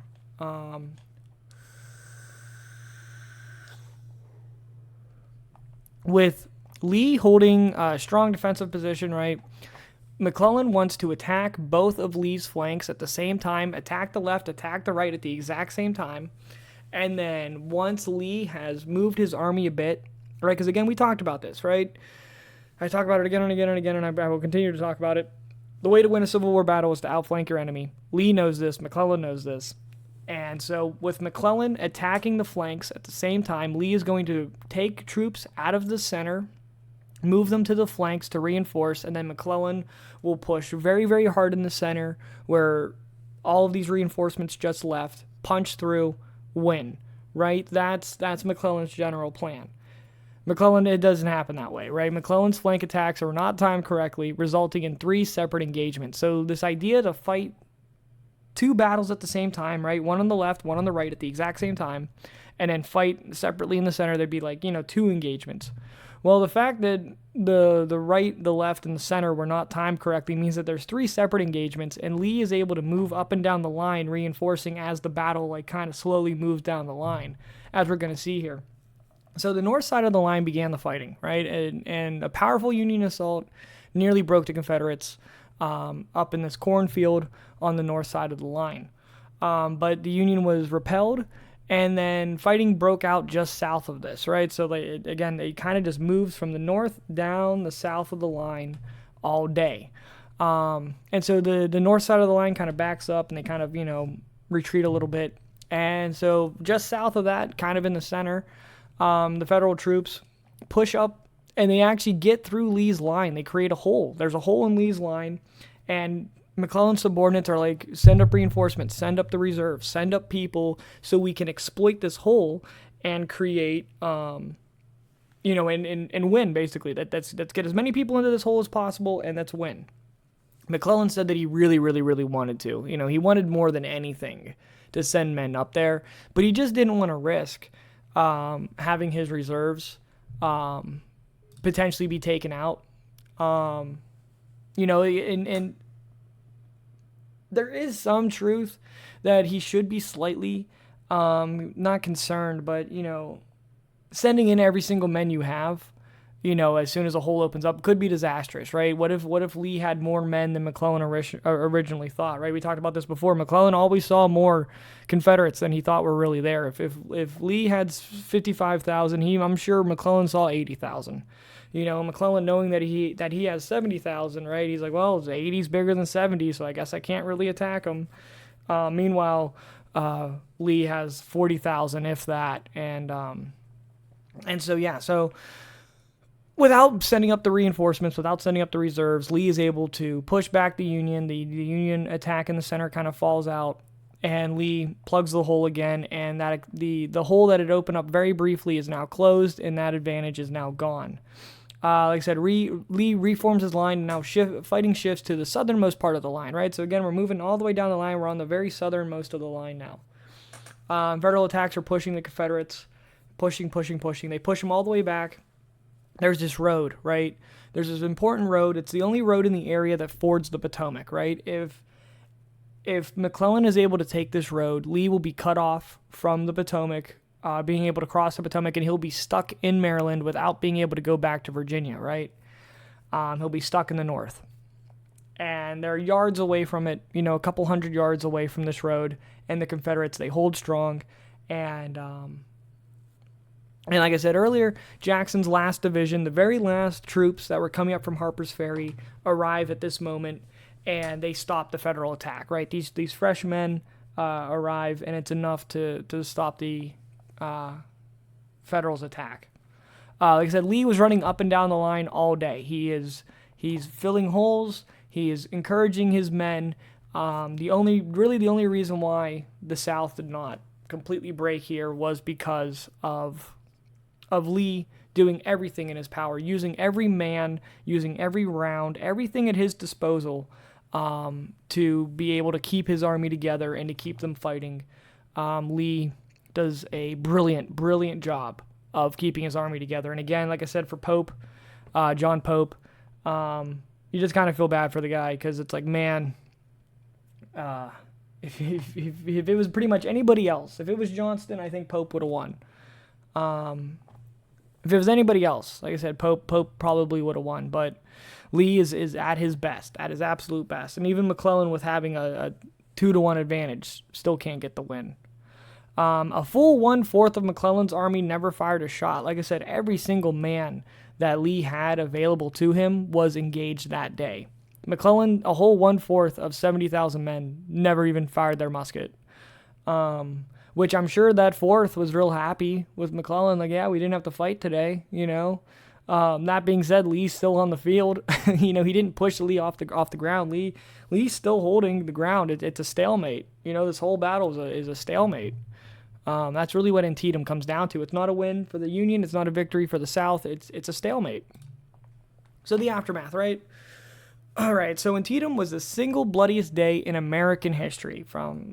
With Lee holding a strong defensive position, right? McClellan wants to attack both of Lee's flanks at the same time, attack the left, attack the right at the exact same time. And then once Lee has moved his army a bit, right? Because again, we talked about this, right? I talk about it again and again and again, and I will continue to talk about it. The way to win a Civil War battle is to outflank your enemy. Lee knows this. McClellan knows this. And so with McClellan attacking the flanks at the same time, Lee is going to take troops out of the center, move them to the flanks to reinforce, and then McClellan will push very, very hard in the center where all of these reinforcements just left, punch through, win, right? That's McClellan's general plan. McClellan, it doesn't happen that way, right? McClellan's flank attacks are not timed correctly, resulting in 3 separate engagements. So this idea to fight 2 battles at the same time, right? One on the left, one on the right at the exact same time, and then fight separately in the center, there'd be 2 engagements. Well, the fact that the right, the left, and the center were not timed correctly means that there's 3 separate engagements, and Lee is able to move up and down the line, reinforcing as the battle kind of slowly moves down the line, as we're going to see here. So the north side of the line began the fighting, right? And a powerful Union assault nearly broke the Confederates up in this cornfield on the north side of the line. But the Union was repelled, and then fighting broke out just south of this, right? So it kind of just moves from the north down the south of the line all day. And so the north side of the line kind of backs up, and they kind of, retreat a little bit. And so just south of that, kind of in the center, the Federal troops push up, and they actually get through Lee's line. They create a hole. There's a hole in Lee's line, and McClellan's subordinates are like, send up reinforcements, send up the reserves, send up people so we can exploit this hole and create, and win, basically. Let's get as many people into this hole as possible, and let's win. McClellan said that he really, really, really wanted to. He wanted more than anything to send men up there, but he just didn't want to risk having his reserves potentially be taken out. And there is some truth that he should be slightly not concerned, but sending in every single men you have, as soon as a hole opens up, could be disastrous, right? What if Lee had more men than McClellan originally thought, right? We talked about this before. McClellan always saw more Confederates than he thought were really there. If Lee had 55,000, I'm sure McClellan saw 80,000. McClellan, knowing that he has 70,000, right? He's like, well, 80's bigger than 70, so I guess I can't really attack him. Meanwhile, Lee has 40,000, if that, and so. Without sending up the reinforcements, without sending up the reserves, Lee is able to push back the Union. The Union attack in the center kind of falls out, and Lee plugs the hole again, and that the hole that had opened up very briefly is now closed, and that advantage is now gone. Like I said, Lee reforms his line, and now fighting shifts to the southernmost part of the line, right? So again, we're moving all the way down the line. We're on the very southernmost of the line now. Federal attacks are pushing the Confederates, pushing. They push them all the way back. There's this road, right? There's this important road. It's the only road in the area that fords the Potomac, right? If McClellan is able to take this road, Lee will be cut off from the Potomac, being able to cross the Potomac, and he'll be stuck in Maryland without being able to go back to Virginia, right? He'll be stuck in the north. And they're yards away from it, a couple hundred yards away from this road, and the Confederates, they hold strong, and like I said earlier, Jackson's last division, the very last troops that were coming up from Harper's Ferry, arrive at this moment, and they stop the Federal attack, right? These fresh men arrive, and it's enough to stop the Federal's attack. Like I said, Lee was running up and down the line all day. He's filling holes. He is encouraging his men. The only reason why the South did not completely break here was because of Lee doing everything in his power, using every man, using every round, everything at his disposal to be able to keep his army together and to keep them fighting. Lee does a brilliant job of keeping his army together. And again, like I said, for Pope, John Pope, you just kind of feel bad for the guy, because it's like, man, if it was pretty much anybody else, if it was Johnston, I think Pope would have won. If it was anybody else, like I said, Pope probably would have won, but Lee is at his best, at his absolute best. And even McClellan, with having a 2-1 advantage, still can't get the win. A full 1/4 of McClellan's army never fired a shot. Like I said, every single man that Lee had available to him was engaged that day. McClellan, a whole 1/4 of 70,000 men, never even fired their musket. Which I'm sure that 4th was real happy with McClellan. Like, yeah, we didn't have to fight today, you know. That being said, Lee's still on the field. You know, he didn't push Lee off the ground. Lee's still holding the ground. It's a stalemate. You know, this whole battle is a stalemate. That's really what Antietam comes down to. It's not a win for the Union. It's not a victory for the South. It's a stalemate. So the aftermath, right? All right, so Antietam was the single bloodiest day in American history.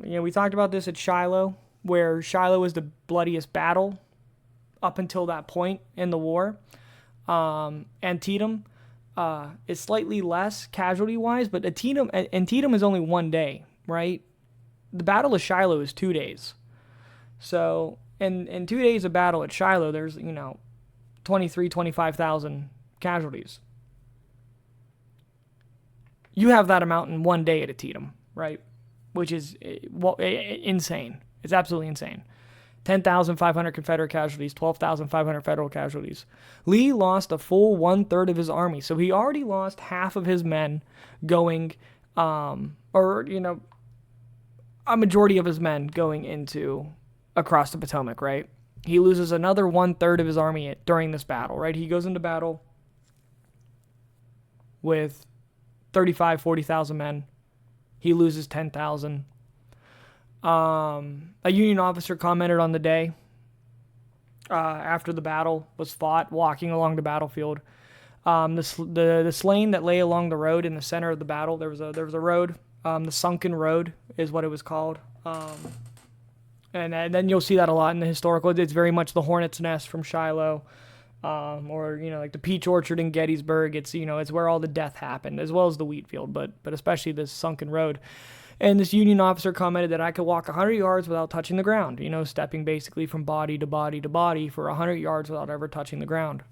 We talked about this at Shiloh, where Shiloh was the bloodiest battle up until that point in the war. Antietam is slightly less casualty-wise, but Antietam is only 1 day, right? The Battle of Shiloh is 2 days. So in 2 days of battle at Shiloh, there's, 25,000 casualties. You have that amount in 1 day at Antietam, right? Which is insane. It's absolutely insane. 10,500 Confederate casualties, 12,500 Federal casualties. Lee lost a full 1/3 of his army, so he already lost half of his men going, a majority of his men going into across the Potomac, right? He loses another 1/3 of his army during this battle, right? He goes into battle with 40,000 men. He loses 10,000. A Union officer commented on the day after the battle was fought, walking along the battlefield. The slain that lay along the road in the center of the battle. There was a road. The Sunken Road is what it was called. And then you'll see that a lot in the historical. It's very much the Hornet's Nest from Shiloh. Like the Peach Orchard in Gettysburg. It's where all the death happened, as well as the wheat field, but especially this Sunken Road. And this Union officer commented that I could walk 100 yards without touching the ground, stepping basically from body to body to body for 100 yards without ever touching the ground.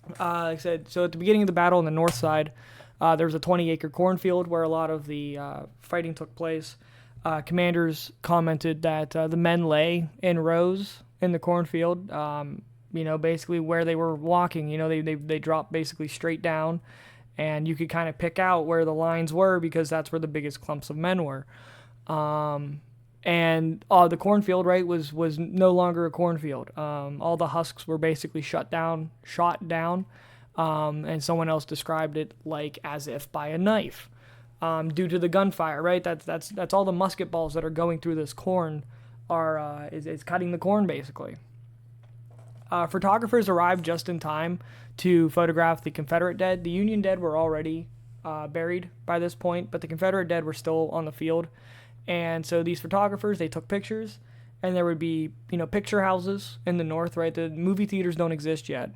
Like I said, so at the beginning of the battle on the north side, there was a 20-acre cornfield where a lot of the fighting took place. Commanders commented that the men lay in rows in the cornfield, basically where they were walking. They dropped basically straight down, and you could kind of pick out where the lines were because that's where the biggest clumps of men were. And the cornfield, right, was no longer a cornfield. All the husks were basically shot down, and someone else described it like as if by a knife, due to the gunfire, right? That's all the musket balls that are going through this corn is cutting the corn basically. Photographers arrived just in time to photograph the Confederate dead. The Union dead were already buried by this point, but the Confederate dead were still on the field. And so these photographers, they took pictures, and there would be, picture houses in the north, right? The movie theaters don't exist yet,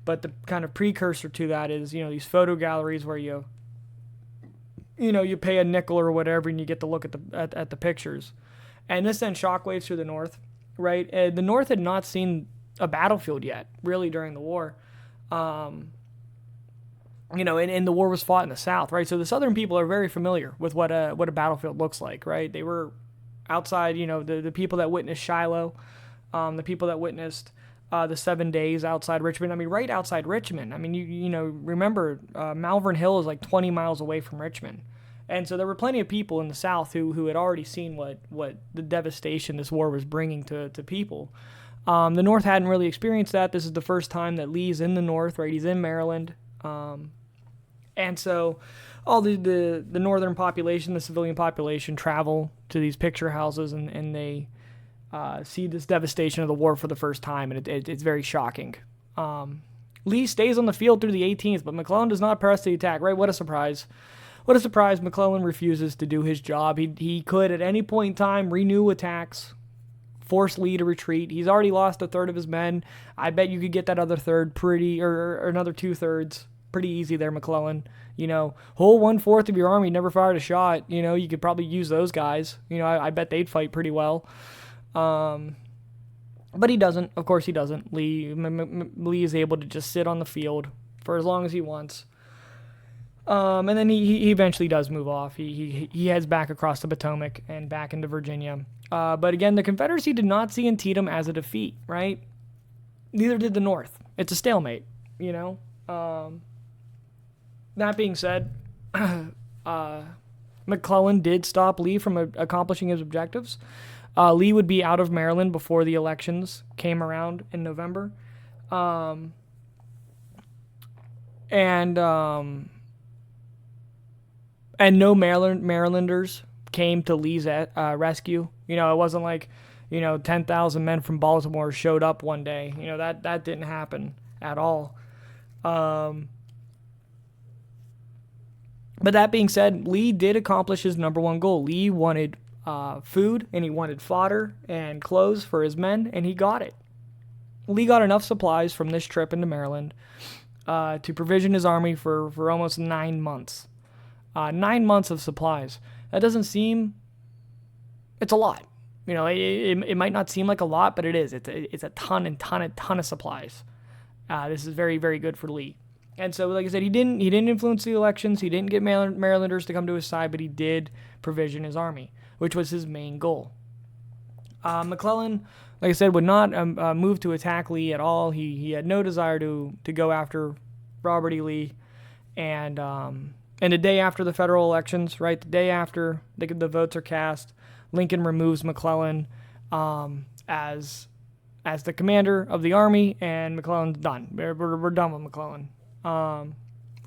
but the kind of precursor to that is, these photo galleries where you pay a nickel or whatever, and you get to look at the pictures. And this sent shockwaves through the north, right? The north had not seen a battlefield yet, really, during the war. And the war was fought in the South, right? So the Southern people are very familiar with what a battlefield looks like, right? They were outside, the people that witnessed Shiloh, the people that witnessed the 7 days outside Richmond. I mean, right outside Richmond. I mean, remember, Malvern Hill is like 20 miles away from Richmond. And so there were plenty of people in the South who had already seen what the devastation this war was bringing to people. The North hadn't really experienced that. This is the first time that Lee's in the North, right? He's in Maryland. And so all the northern population, the civilian population, travel to these picture houses and they see this devastation of the war for the first time, and it's very shocking. Lee stays on the field through the 18th, but McClellan does not press the attack, right? What a surprise. What a surprise. McClellan refuses to do his job. He could at any point in time renew attacks, force Lee to retreat. He's already lost 1/3 of his men. I bet you could get that other third or another 2/3 pretty easy there, McClellan. Whole 1/4 of your army never fired a shot. You could probably use those guys. I bet they'd fight pretty well. But he doesn't. Of course, he doesn't. Lee is able to just sit on the field for as long as he wants. And then he eventually does move off. He heads back across the Potomac and back into Virginia. But again, the Confederacy did not see Antietam as a defeat, right? Neither did the North. It's a stalemate, you know? That being said, McClellan did stop Lee from accomplishing his objectives. Lee would be out of Maryland before the elections came around in November. And no Marylanders came to Lee's rescue. You know, it wasn't like, 10,000 men from Baltimore showed up one day. You know, that didn't happen at all. But that being said, Lee did accomplish his number one goal. Lee wanted food, and he wanted fodder and clothes for his men, and he got it. Lee got enough supplies from this trip into Maryland to provision his army for almost 9 months. 9 months of supplies. That doesn't seem... It's a lot. You know, it might not seem like a lot, but it is. It's a ton of supplies. This is very, very good for Lee. And so, like I said, he didn't influence the elections. He didn't get Marylanders to come to his side, but he did provision his army, which was his main goal. McClellan, like I said, would not move to attack Lee at all. He had no desire to go after Robert E. Lee. And the day after the federal elections, right, the day after the votes are cast, Lincoln removes McClellan as the commander of the army, and McClellan's done. We're done with McClellan.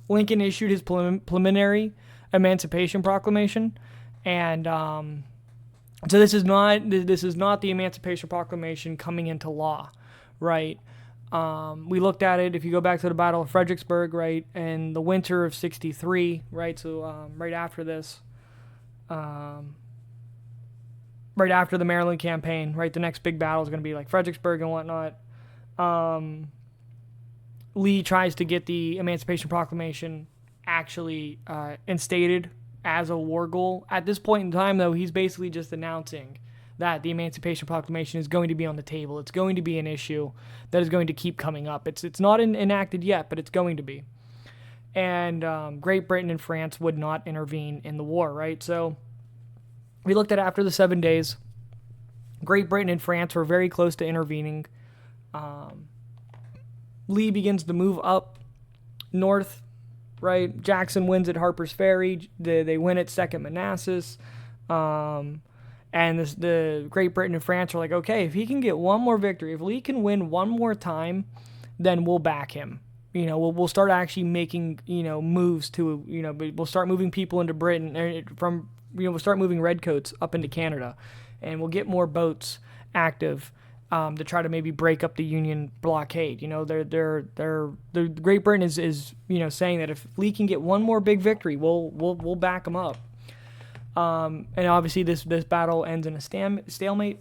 Lincoln issued his preliminary Emancipation Proclamation, and so this is not the Emancipation Proclamation coming into law, right? We looked at it. If you go back to the Battle of Fredericksburg, right, in the winter of '63, right, so right after this, right after the Maryland campaign, right, the next big battle is going to be like Fredericksburg and whatnot. Lee tries to get the Emancipation Proclamation actually instated as a war goal. At this point in time, though, he's basically just announcing that the Emancipation Proclamation is going to be on the table. It's going to be an issue that is going to keep coming up. It's not enacted yet, but it's going to be. And Great Britain and France would not intervene in the war, right? So we looked at after the 7 days. Great Britain and France were very close to intervening. Lee begins to move up north, right? Jackson wins at Harper's Ferry. They win at Second Manassas. And the Great Britain and France are like, okay, if he can get one more victory, if Lee can win one more time, then we'll back him. You know, we'll start actually making, moves to, we'll start moving people into Britain we'll start moving redcoats up into Canada, and we'll get more boats active to try to maybe break up the Union blockade. You know, the Great Britain is saying that if Lee can get one more big victory, we'll back him up. And obviously this battle ends in a stalemate,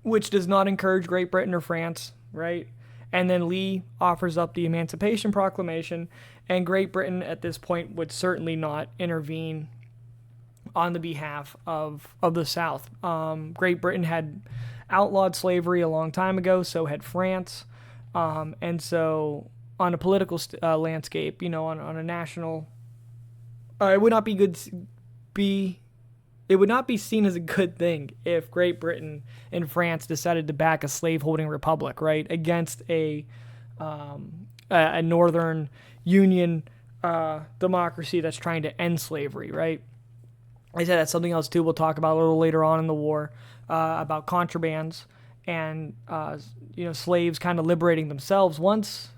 which does not encourage Great Britain or France, right? And then Lee offers up the Emancipation Proclamation, and Great Britain at this point would certainly not intervene on the behalf of the South. Great Britain had outlawed slavery a long time ago, so had France. And so on a political landscape, on a national... it would not be seen as a good thing if Great Britain and France decided to back a slaveholding republic, right, against a Northern Union democracy that's trying to end slavery, right? I said that's something else too. We'll talk about a little later on in the war about contrabands and slaves kind of liberating themselves. Once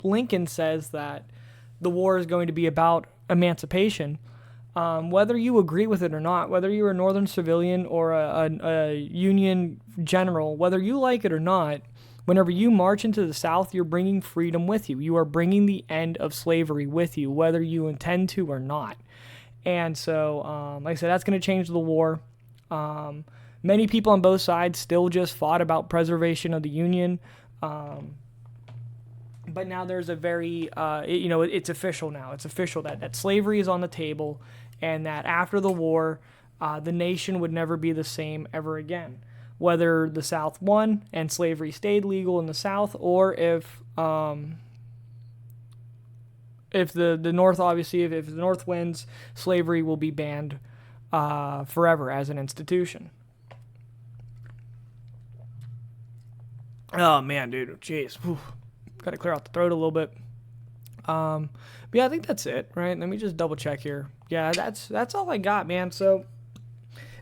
Lincoln says that the war is going to be about emancipation, whether you agree with it or not, whether you're a Northern civilian or a Union general, whether you like it or not, whenever you march into the South, you're bringing freedom with you. You are bringing the end of slavery with you, whether you intend to or not. And so, like I said, that's going to change the war. Many people on both sides still just fought about preservation of the Union. But now there's a very, it's official now. It's official that slavery is on the table, and that after the war, the nation would never be the same ever again. whether the South won and slavery stayed legal in the South, or if the North, obviously, if the North wins, slavery will be banned forever as an institution. Oh, man, dude. Jeez. Got to clear out the throat a little bit. But yeah, I think that's it, right? Let me just double check here. Yeah, that's all I got, man. So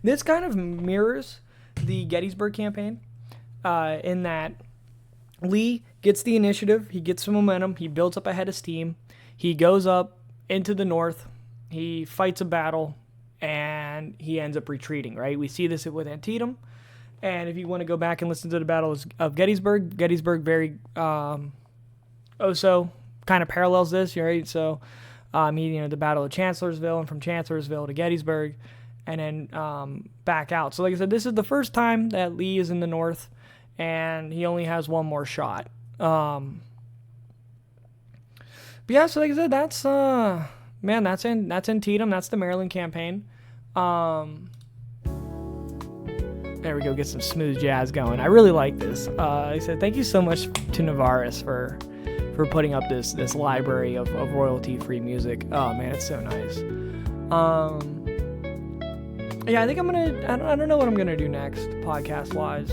this kind of mirrors the Gettysburg campaign in that Lee gets the initiative. He gets some momentum. He builds up a head of steam. He goes up into the North. He fights a battle, and he ends up retreating, right? We see this with Antietam. And if you want to go back and listen to the Battle of Gettysburg very also kind of parallels this, right? So, the Battle of Chancellorsville, and from Chancellorsville to Gettysburg, and then back out. So, like I said, this is the first time that Lee is in the North, and he only has one more shot. But yeah, so like I said, that's Antietam. That's the Maryland campaign. There we go, get some smooth jazz going. I really like this. I said thank you so much to Navarus for putting up this library of royalty-free music. Oh man, it's so nice. Yeah, I think I don't know what I'm gonna do next, podcast-wise.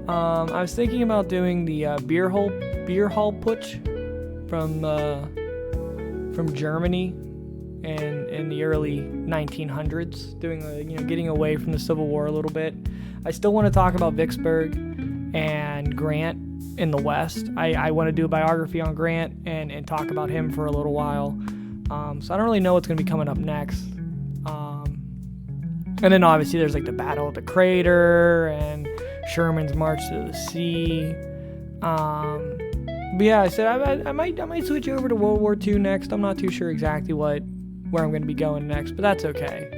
I was thinking about doing the beer hall putsch from Germany in the early 1900s, doing getting away from the Civil War a little bit. I still want to talk about Vicksburg and Grant in the West. I want to do a biography on Grant and talk about him for a little while. So I don't really know what's going to be coming up next. And then obviously there's like the Battle of the Crater and Sherman's March to the Sea. But yeah, I said I might switch over to World War II next. I'm not too sure exactly where I'm going to be going next, but that's okay.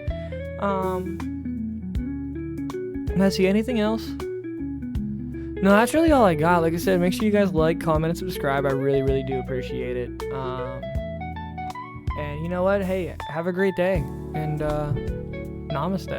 Let's see, anything else? No, that's really all I got. Like I said, make sure you guys like, comment, and subscribe. I really, really do appreciate it. And you know what? Hey, have a great day. And namaste.